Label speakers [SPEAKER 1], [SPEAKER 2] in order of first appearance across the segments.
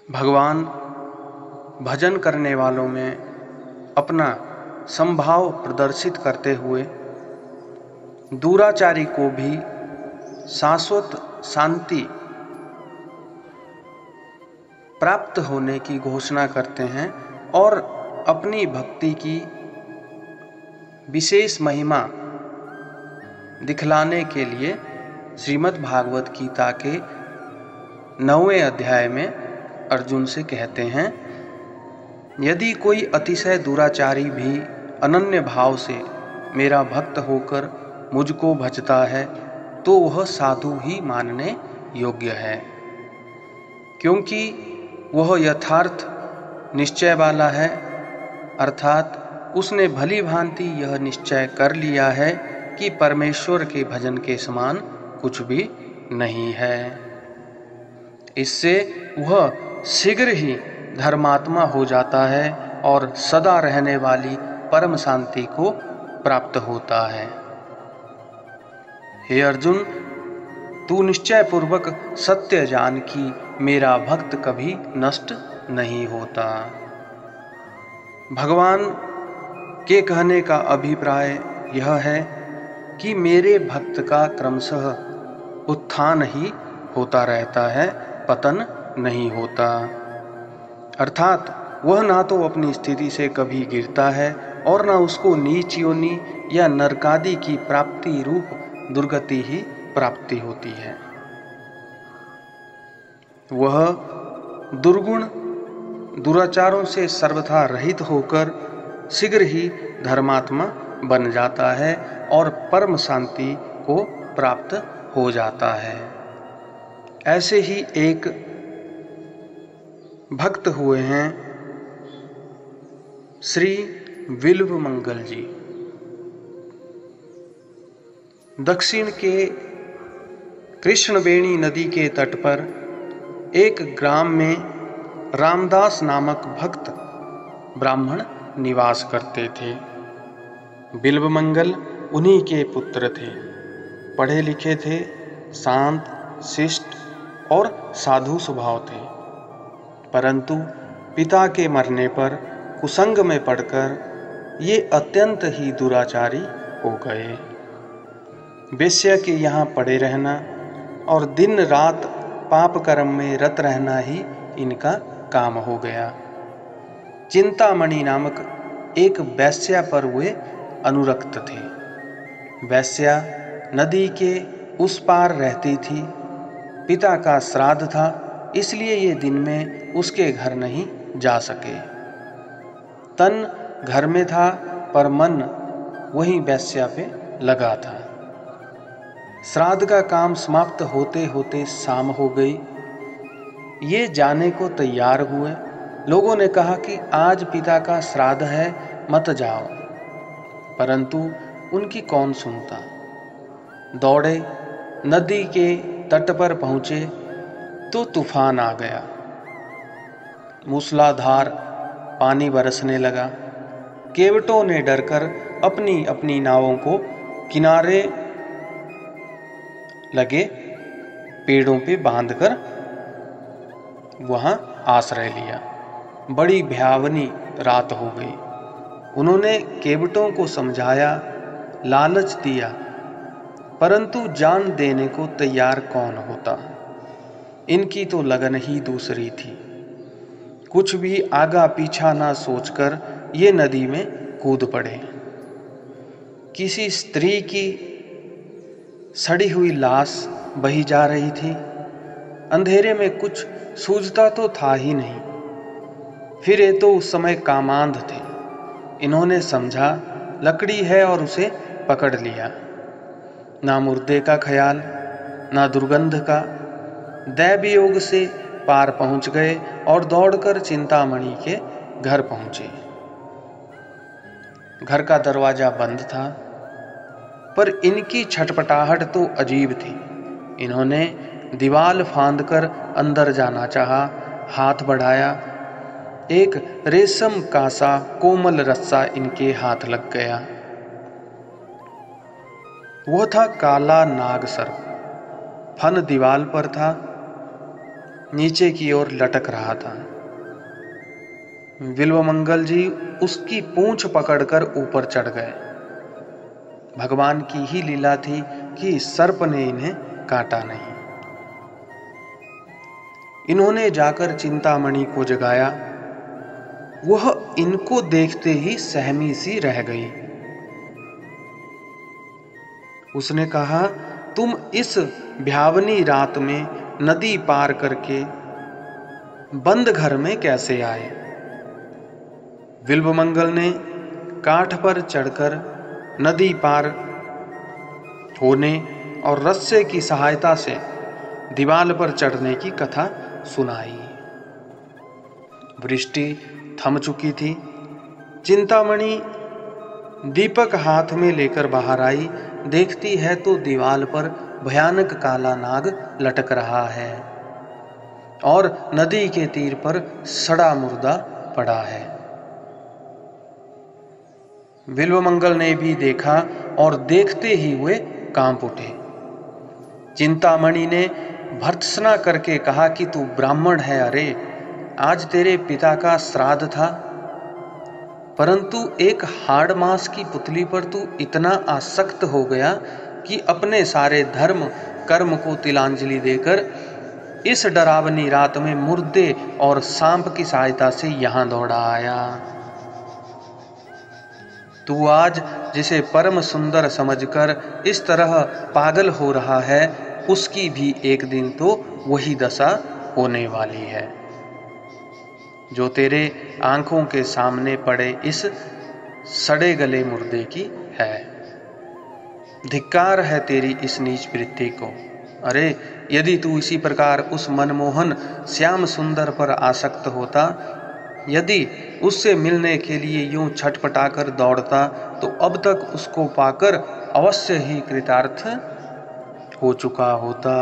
[SPEAKER 1] भगवान भजन करने वालों में अपना समभाव प्रदर्शित करते हुए दुराचारी को भी शाश्वत शांति प्राप्त होने की घोषणा करते हैं और अपनी भक्ति की विशेष महिमा दिखलाने के लिए श्रीमद् भागवत गीता के 9वें अध्याय में अर्जुन से कहते हैं, यदि कोई अतिशय दुराचारी भी अनन्य भाव से मेरा भक्त होकर मुझको भजता है तो वह साधु ही मानने योग्य है, क्योंकि वह यथार्थ निश्चय वाला है, अर्थात उसने भली भांति यह निश्चय कर लिया है कि परमेश्वर के भजन के समान कुछ भी नहीं है। इससे वह शीघ्र ही धर्मात्मा हो जाता है और सदा रहने वाली परम शांति को प्राप्त होता है। हे अर्जुन, तू निश्चय पूर्वक सत्य जान कि मेरा भक्त कभी नष्ट नहीं होता। भगवान के कहने का अभिप्राय यह है कि मेरे भक्त का क्रमशः उत्थान ही होता रहता है, पतन नहीं होता। अर्थात वह ना तो अपनी स्थिति से कभी गिरता है और ना उसको नीच योनि या नरकादि की प्राप्ति रूप दुर्गति ही प्राप्ति होती है। वह दुर्गुण दुराचारों से सर्वथा रहित होकर शीघ्र ही धर्मात्मा बन जाता है और परम शांति को प्राप्त हो जाता है। ऐसे ही एक भक्त हुए हैं श्री बिल्वमंगल जी। दक्षिण के कृष्णवेणी नदी के तट पर एक ग्राम में रामदास नामक भक्त ब्राह्मण निवास करते थे। बिल्वमंगल उन्हीं के पुत्र थे। पढ़े लिखे थे, शांत, शिष्ट और साधु स्वभाव थे, परंतु पिता के मरने पर कुसंग में पड़कर ये अत्यंत ही दुराचारी हो गए। वेश्या के यहाँ पड़े रहना और दिन रात पाप कर्म में रत रहना ही इनका काम हो गया। चिंतामणि नामक एक वेश्या पर वे अनुरक्त थे। वेश्या नदी के उस पार रहती थी। पिता का श्राद्ध था, इसलिए ये दिन में उसके घर नहीं जा सके। तन घर में था पर मन वहीं वेश्या पे लगा था। श्राद्ध का काम समाप्त होते होते शाम हो गई। ये जाने को तैयार हुए। लोगों ने कहा कि आज पिता का श्राद्ध है, मत जाओ, परंतु उनकी कौन सुनता। दौड़े, नदी के तट पर पहुंचे तो तूफान आ गया। मूसलाधार पानी बरसने लगा। केवटों ने डरकर अपनी अपनी नावों को किनारे लगे पेड़ों पे बांधकर वहां आश्रय लिया। बड़ी भयावनी रात हो गई। उन्होंने केवटों को समझाया, लालच दिया, परंतु जान देने को तैयार कौन होता। इनकी तो लगन ही दूसरी थी। कुछ भी आगा पीछा ना सोचकर ये नदी में कूद पड़े। किसी स्त्री की सड़ी हुई लाश बही जा रही थी। अंधेरे में कुछ सूझता तो था ही नहीं। फिर ये तो उस समय कामांध थे। इन्होंने समझा लकड़ी है और उसे पकड़ लिया। ना मुर्दे का ख्याल, ना दुर्गंध का। दैव योग से पार पहुंच गए और दौड़कर चिंतामणि के घर पहुंचे। घर का दरवाजा बंद था, पर इनकी छटपटाहट तो अजीब थी। इन्होंने दीवाल फांदकर अंदर जाना चाहा। हाथ बढ़ाया, एक रेशम का सा कोमल रस्सा इनके हाथ लग गया। वह था काला नाग सर्प। फन दीवाल पर था। नीचे की ओर लटक रहा था। बिल्वमंगल जी उसकी पूंछ पकड़कर ऊपर चढ़ गए। भगवान की ही लीला थी कि सर्प ने इन्हें काटा नहीं। इन्होंने जाकर चिंतामणि को जगाया। वह इनको देखते ही सहमी सी रह गई। उसने कहा, तुम इस भयावनी रात में नदी पार करके बंद घर में कैसे आए? बिल्वमंगल ने काठ पर चढ़कर नदी पार होने और रस्से की सहायता से दीवार पर चढ़ने की कथा सुनाई। वृष्टि थम चुकी थी। चिंतामणि दीपक हाथ में लेकर बाहर आई। देखती है तो दीवार पर भयानक काला नाग लटक रहा है और नदी के तीर पर सड़ा मुर्दा पड़ा है। बिल्वमंगल ने भी देखा और देखते ही वे कांप उठे। चिंतामणि ने भर्त्सना करके कहा कि तू ब्राह्मण है। अरे, आज तेरे पिता का श्राद्ध था, परंतु एक हाड़ मांस की पुतली पर तू इतना आसक्त हो गया कि अपने सारे धर्म कर्म को तिलांजलि देकर इस डरावनी रात में मुर्दे और सांप की सहायता से यहां दौड़ा आया। तू आज जिसे परम सुंदर समझकर इस तरह पागल हो रहा है, उसकी भी एक दिन तो वही दशा होने वाली है जो तेरे आंखों के सामने पड़े इस सड़े गले मुर्दे की है। धिक्कार है तेरी इस नीच वृत्ति को। अरे, यदि तू इसी प्रकार उस मनमोहन श्याम सुंदर पर आसक्त होता, यदि उससे मिलने के लिए यूं छटपटाकर दौड़ता, तो अब तक उसको पाकर अवश्य ही कृतार्थ हो चुका होता।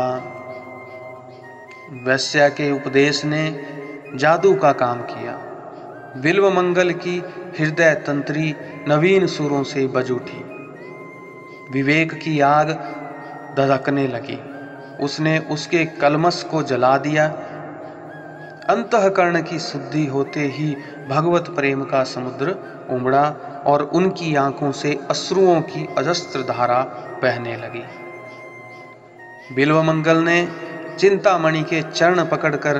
[SPEAKER 1] वैश्या के उपदेश ने जादू का काम किया। बिल्वमंगल की हृदय तंत्री नवीन सुरों से बज उठी। विवेक की आग धधकने लगी। उसने उसके कलमश को जला दिया। अंतःकरण की शुद्धि होते ही भगवत प्रेम का समुद्र उमड़ा और उनकी आंखों से अश्रुओं की अजस्त्र धारा बहने लगी। बिल्वमंगल ने चिंतामणि के चरण पकड़कर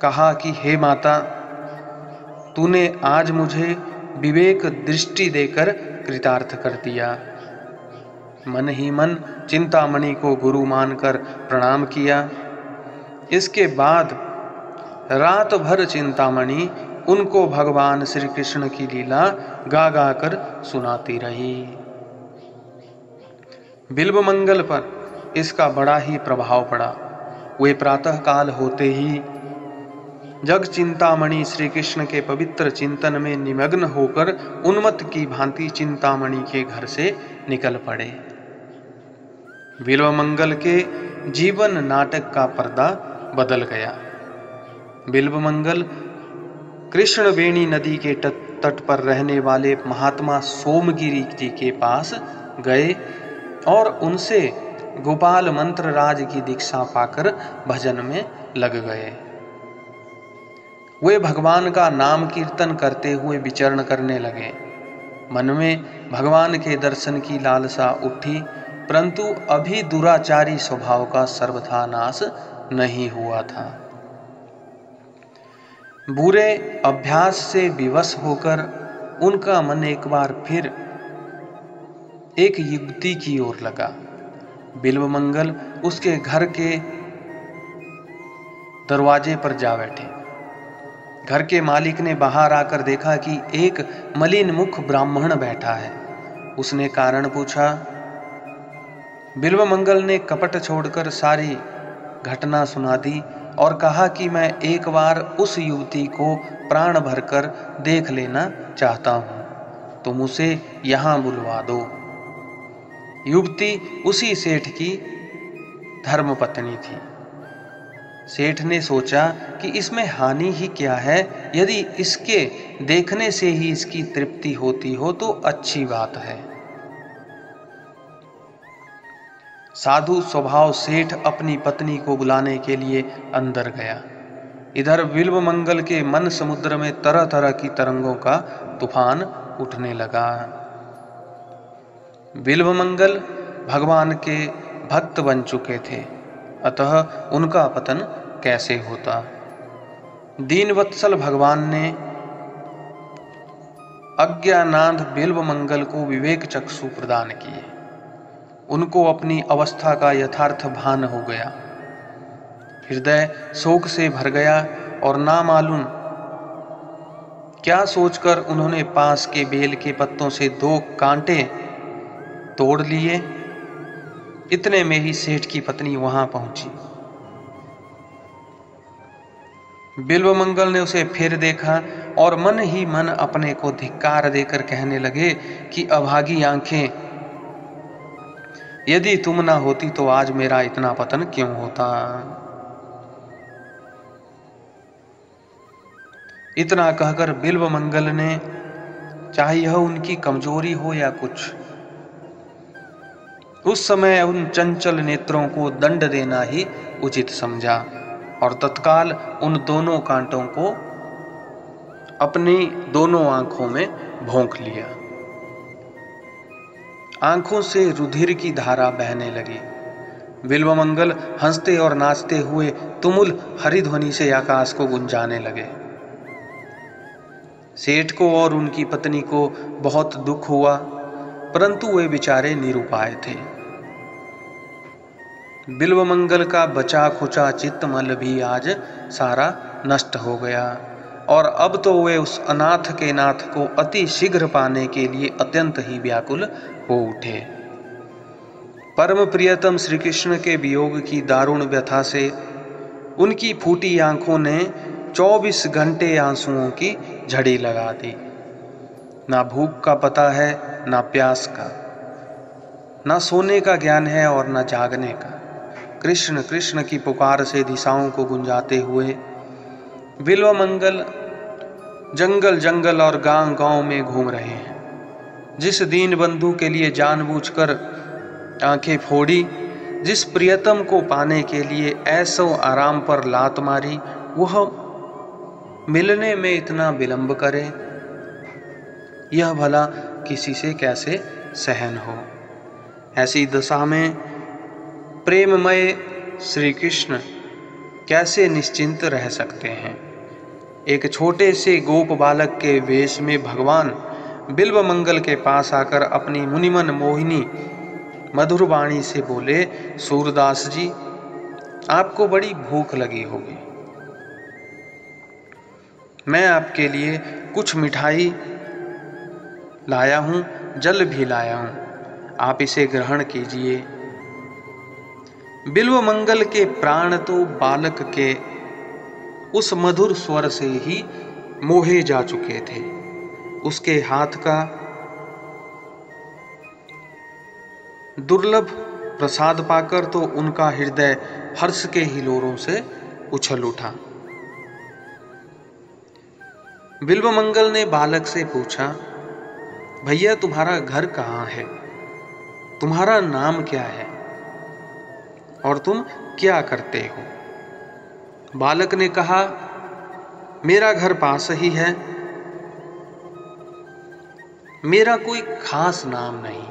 [SPEAKER 1] कहा कि हे माता, तूने आज मुझे विवेक दृष्टि देकर कृतार्थ कर दिया। मन ही मन चिंतामणि को गुरु मानकर प्रणाम किया। इसके बाद रात भर चिंतामणि उनको भगवान श्री कृष्ण की लीला गा गा कर सुनाती रही। बिल्वमंगल पर इसका बड़ा ही प्रभाव पड़ा। वे प्रातः काल होते ही जग चिंतामणि श्री कृष्ण के पवित्र चिंतन में निमग्न होकर उन्मत्त की भांति चिंतामणि के घर से निकल पड़े। बिल्वमंगल के जीवन नाटक का पर्दा बदल गया। बिल्वमंगल कृष्णवेणी नदी के तट पर रहने वाले महात्मा सोमगिरी जी के पास गए और उनसे गोपाल मंत्र राज की दीक्षा पाकर भजन में लग गए। वे भगवान का नाम कीर्तन करते हुए विचरण करने लगे। मन में भगवान के दर्शन की लालसा उठी, परंतु अभी दुराचारी स्वभाव का सर्वथा नाश नहीं हुआ था। बुरे अभ्यास से विवश होकर उनका मन एक बार फिर एक युक्ति की ओर लगा। बिल्वमंगल उसके घर के दरवाजे पर जा बैठे। घर के मालिक ने बाहर आकर देखा कि एक मलिन मुख ब्राह्मण बैठा है। उसने कारण पूछा। बिल्वमंगल ने कपट छोड़कर सारी घटना सुना दी और कहा कि मैं एक बार उस युवती को प्राण भरकर देख लेना चाहता हूं, तुम उसे यहां बुलवा दो। युवती उसी सेठ की धर्मपत्नी थी। सेठ ने सोचा कि इसमें हानि ही क्या है, यदि इसके देखने से ही इसकी तृप्ति होती हो तो अच्छी बात है। साधु स्वभाव सेठ अपनी पत्नी को बुलाने के लिए अंदर गया। इधर बिल्वमंगल के मन समुद्र में तरह तरह की तरंगों का तूफान उठने लगा। बिल्वमंगल भगवान के भक्त बन चुके थे, अतः उनका पतन कैसे होता। दीनवत्सल भगवान ने अज्ञानांध बिल्वमंगल को विवेक चक्षु प्रदान किए। उनको अपनी अवस्था का यथार्थ भान हो गया। हृदय शोक से भर गया और ना मालूम क्या सोचकर उन्होंने पास के बेल के पत्तों से 2 कांटे तोड़ लिए। इतने में ही सेठ की पत्नी वहां पहुंची। बिल्वमंगल ने उसे फिर देखा और मन ही मन अपने को धिक्कार देकर कहने लगे कि अभागी आंखें, यदि तुम ना होती तो आज मेरा इतना पतन क्यों होता। इतना कहकर बिल्वमंगल ने, चाहे यह उनकी कमजोरी हो या कुछ, उस समय उन चंचल नेत्रों को दंड देना ही उचित समझा और तत्काल उन दोनों कांटों को अपनी दोनों आंखों में भोंक लिया। आंखों से रुधिर की धारा बहने लगी। बिल्वमंगल हंसते और नाचते हुए तुमुल हरिध्वनि से आकाश को गुंजाने लगे। सेठ को और उनकी पत्नी को बहुत दुख हुआ, परंतु वे बेचारे निरुपाय थे। बिल्वमंगल का बचा खुचा चित्तमल भी आज सारा नष्ट हो गया और अब तो वे उस अनाथ के नाथ को अति शीघ्र पाने के लिए अत्यंत ही व्याकुल हो उठे। परम प्रियतम श्री कृष्ण के वियोग की दारुण व्यथा से उनकी फूटी आंखों ने 24 घंटे आंसुओं की झड़ी लगा दी। ना भूख का पता है, ना प्यास का, ना सोने का ज्ञान है और ना जागने का। कृष्ण कृष्ण की पुकार से दिशाओं को गुंजाते हुए बिल्वमंगल जंगल जंगल और गांव गांव में घूम रहे हैं। जिस दीन बंधु के लिए जानबूझकर आंखें फोड़ी, जिस प्रियतम को पाने के लिए ऐसो आराम पर लात मारी, वह मिलने में इतना विलंब करे, यह भला किसी से कैसे सहन हो। ऐसी दशा में प्रेममय श्री कृष्ण कैसे निश्चिंत रह सकते हैं। एक छोटे से गोप बालक के वेश में भगवान बिल्वमंगल के पास आकर अपनी मुनिमन मोहिनी मधुर वाणी से बोले, सूरदास जी, आपको बड़ी भूख लगी होगी, मैं आपके लिए कुछ मिठाई लाया हूं, जल भी लाया हूं, आप इसे ग्रहण कीजिए। बिल्वमंगल के प्राण तो बालक के उस मधुर स्वर से ही मोहे जा चुके थे। उसके हाथ का दुर्लभ प्रसाद पाकर तो उनका हृदय हर्ष के हिलोरों से उछल उठा। बिल्वमंगल ने बालक से पूछा, भैया तुम्हारा घर कहाँ है, तुम्हारा नाम क्या है और तुम क्या करते हो। बालक ने कहा, मेरा घर पास ही है, मेरा कोई खास नाम नहीं,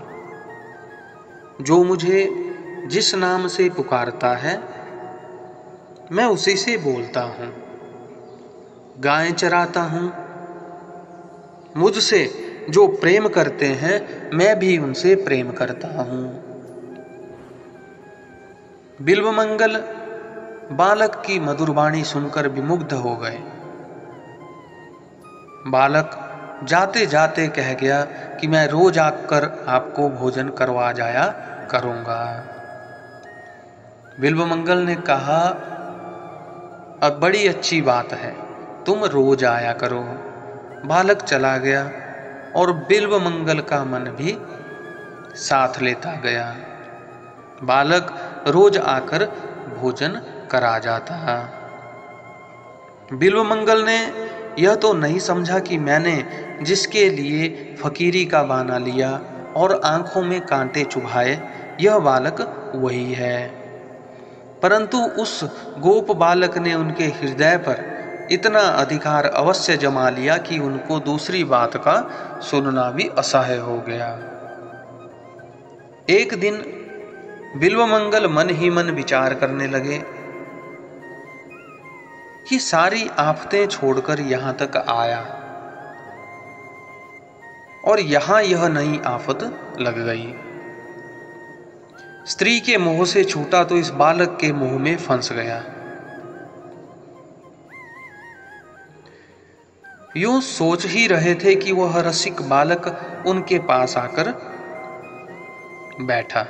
[SPEAKER 1] जो मुझे जिस नाम से पुकारता है मैं उसी से बोलता हूं। गायें चराता हूं, मुझसे जो प्रेम करते हैं मैं भी उनसे प्रेम करता हूं। बिल्वमंगल बालक की मधुर वाणी सुनकर विमुग्ध हो गए। बालक जाते जाते कह गया कि मैं रोज आकर आपको भोजन करवा जाया करूंगा। बिल्वमंगल ने कहा, अब बड़ी अच्छी बात है, तुम रोज आया करो। बालक चला गया और बिल्वमंगल का मन भी साथ लेता गया। बालक रोज आकर भोजन करा जाता। बिल्वमंगल ने यह तो नहीं समझा कि मैंने जिसके लिए फकीरी का बहाना लिया और आंखों में कांटे चुभाए, यह बालक वही है। परंतु उस गोप बालक ने उनके हृदय पर इतना अधिकार अवश्य जमा लिया कि उनको दूसरी बात का सुनना भी असह्य हो गया। एक दिन बिल्वमंगल मन ही मन विचार करने लगे कि सारी आफतें छोड़कर यहां तक आया और यहां यह नई आफत लग गई। स्त्री के मोह से छूटा तो इस बालक के मोह में फंस गया। यूं सोच ही रहे थे कि वह रसिक बालक उनके पास आकर बैठा।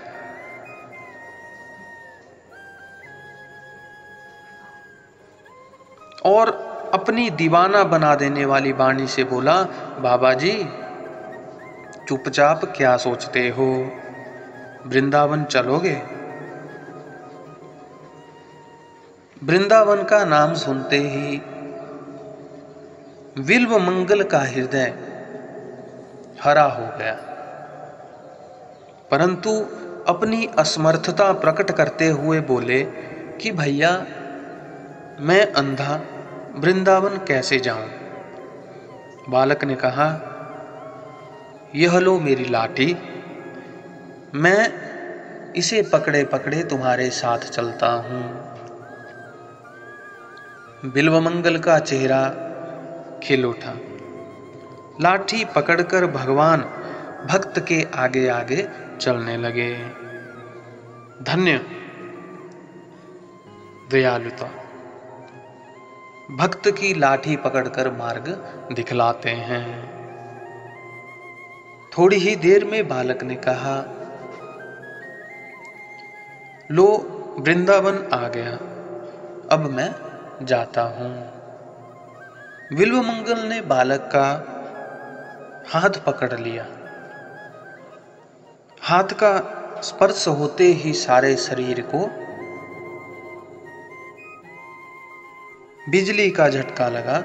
[SPEAKER 1] और अपनी दीवाना बना देने वाली वाणी से बोला, बाबा जी चुपचाप क्या सोचते हो, वृंदावन चलोगे? वृंदावन का नाम सुनते ही बिल्वमंगल का हृदय हरा हो गया, परंतु अपनी असमर्थता प्रकट करते हुए बोले कि भैया मैं अंधा वृंदावन कैसे जाऊं? बालक ने कहा, यह लो मेरी लाठी, मैं इसे पकड़े पकड़े तुम्हारे साथ चलता हूं। बिल्वमंगल का चेहरा खिल उठा। लाठी पकड़कर भगवान भक्त के आगे आगे चलने लगे। धन्य दयालुता, भक्त की लाठी पकड़कर मार्ग दिखलाते हैं। थोड़ी ही देर में बालक ने कहा, लो वृंदावन आ गया, अब मैं जाता हूं। बिल्वमंगल ने बालक का हाथ पकड़ लिया। हाथ का स्पर्श होते ही सारे शरीर को बिजली का झटका लगा,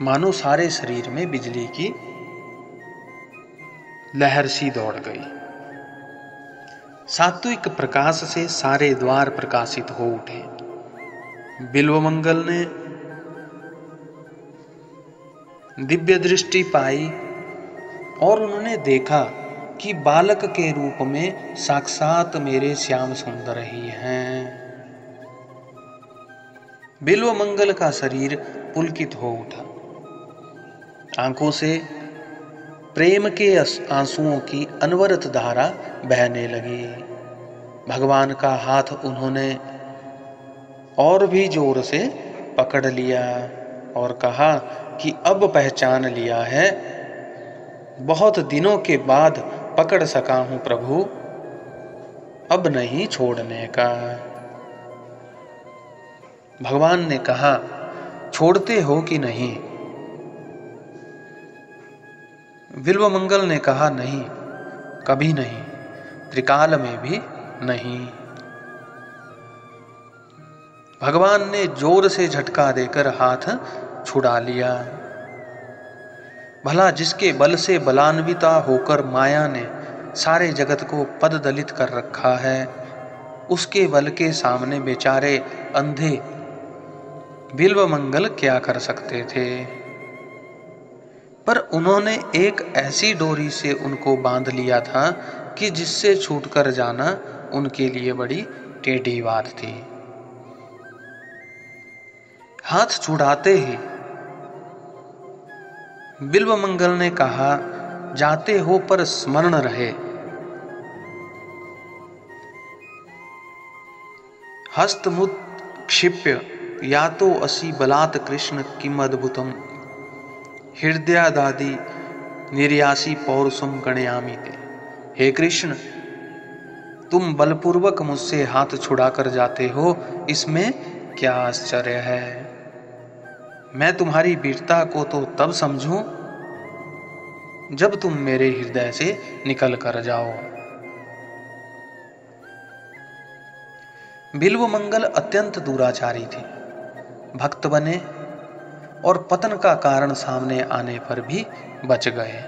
[SPEAKER 1] मानो सारे शरीर में बिजली की लहर सी दौड़ गई। सात्विक प्रकाश से सारे द्वार प्रकाशित हो उठे। बिल्वमंगल ने दिव्य दृष्टि पाई और उन्होंने देखा कि बालक के रूप में साक्षात मेरे श्याम सुंदर ही हैं। बिल्वमंगल का शरीर पुलकित हो उठा। आंखों से प्रेम के आंसुओं की अनवरत धारा बहने लगी। भगवान का हाथ उन्होंने और भी जोर से पकड़ लिया और कहा कि अब पहचान लिया है, बहुत दिनों के बाद पकड़ सका हूं प्रभु, अब नहीं छोड़ने का। भगवान ने कहा, छोड़ते हो कि नहीं? बिल्वमंगल ने कहा, नहीं, कभी नहीं, त्रिकाल में भी नहीं। भगवान ने जोर से झटका देकर हाथ छुड़ा लिया। भला जिसके बल से बलान्विता होकर माया ने सारे जगत को पददलित कर रखा है, उसके बल के सामने बेचारे अंधे बिल्वमंगल क्या कर सकते थे? पर उन्होंने एक ऐसी डोरी से उनको बांध लिया था कि जिससे छूटकर जाना उनके लिए बड़ी टेढ़ी बात थी। हाथ छुड़ाते ही बिल्वमंगल ने कहा, जाते हो पर स्मरण रहे। हस्तमुत क्षिप्य या तो असि बलात् कृष्ण किम अद्भुतम हृदयादादि निर्यासी पौरुषम गणयामि ते। हे कृष्ण, तुम बलपूर्वक मुझसे हाथ छुड़ाकर जाते हो, इसमें क्या आश्चर्य है? मैं तुम्हारी वीरता को तो तब समझूं जब तुम मेरे हृदय से निकल कर जाओ। बिल्वमंगल अत्यंत दुराचारी थे। भक्त बने और पतन का कारण सामने आने पर भी बच गए।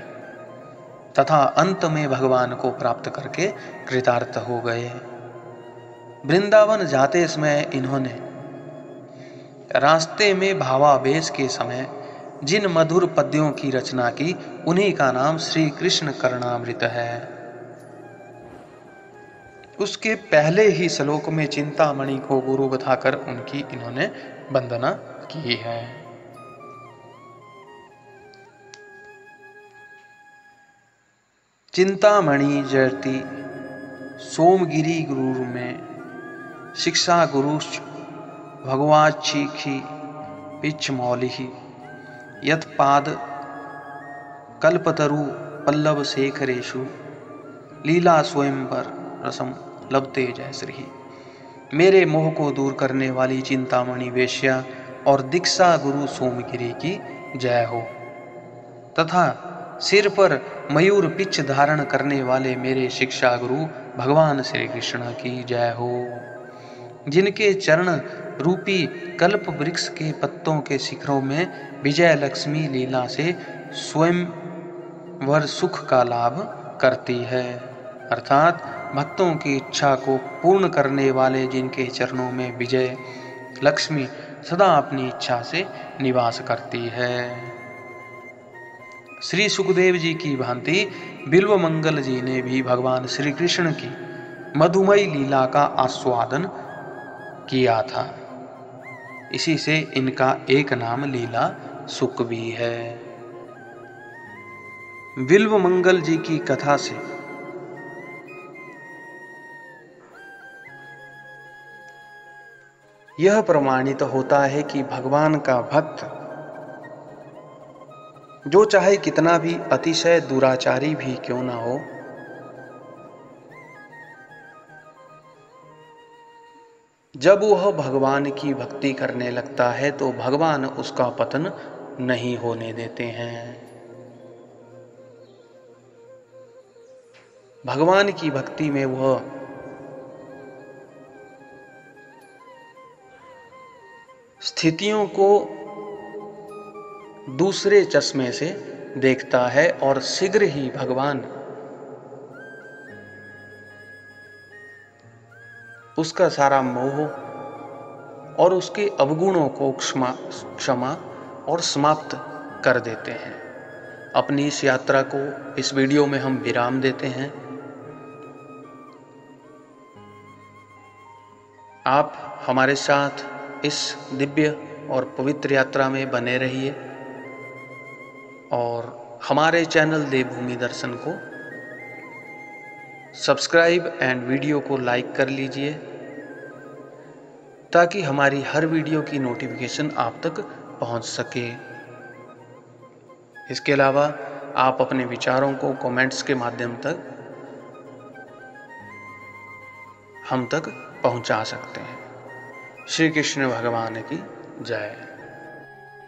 [SPEAKER 1] तथा अंत में भगवान को प्राप्त करके कृतार्थ हो गए। वृंदावन जाते समय इन्होंने रास्ते में भावावेश के समय जिन मधुर पद्यों की रचना की, उन्हीं का नाम श्री कृष्ण करणामृत है। उसके पहले ही श्लोक में चिंतामणि को गुरु बताकर उनकी इन्होंने वंदना की है। चिंतामणि जयति सोमगिरी गुरु में शिक्षा गुरुश्च भगवाच्छीखी पिच्छमौलिहि यत्पाद कल्पतरु पल्लव शेखरेषु लीला स्वयंवर रसम लभते जय श्री। मेरे मोह को दूर करने वाली चिंतामणि वेश्या और दीक्षा गुरु सोमगिरी की जय हो, तथा सिर पर मयूर पिच्छ धारण करने वाले मेरे शिक्षा गुरु भगवान श्री कृष्ण की जय हो, जिनके चरण रूपी कल्प वृक्ष के पत्तों के शिखरों में विजय लक्ष्मी लीला से स्वयं वर सुख का लाभ करती है, अर्थात भक्तों की इच्छा को पूर्ण करने वाले जिनके चरणों में विजय लक्ष्मी सदा अपनी इच्छा से निवास करती है। श्री सुखदेव जी की भांति बिल्व मंगल जी ने भी भगवान श्री कृष्ण की मधुमयी लीला का आस्वादन किया था। इसी से इनका एक नाम लीला सुख भी है। बिल्व मंगल जी की कथा से यह प्रमाणित होता है कि भगवान का भक्त जो चाहे कितना भी अतिशय दुराचारी भी क्यों ना हो, जब वह भगवान की भक्ति करने लगता है तो भगवान उसका पतन नहीं होने देते हैं। भगवान की भक्ति में वह स्थितियों को दूसरे चश्मे से देखता है और शीघ्र ही भगवान उसका सारा मोह और उसके अवगुणों को क्षमा और समाप्त कर देते हैं। अपनी इस यात्रा को इस वीडियो में हम विराम देते हैं। आप हमारे साथ इस दिव्य और पवित्र यात्रा में बने रहिए और हमारे चैनल देवभूमि दर्शन को सब्सक्राइब एंड वीडियो को लाइक कर लीजिए, ताकि हमारी हर वीडियो की नोटिफिकेशन आप तक पहुंच सके। इसके अलावा आप अपने विचारों को कमेंट्स के माध्यम तक हम तक पहुंचा सकते हैं। श्री कृष्ण भगवान की जय।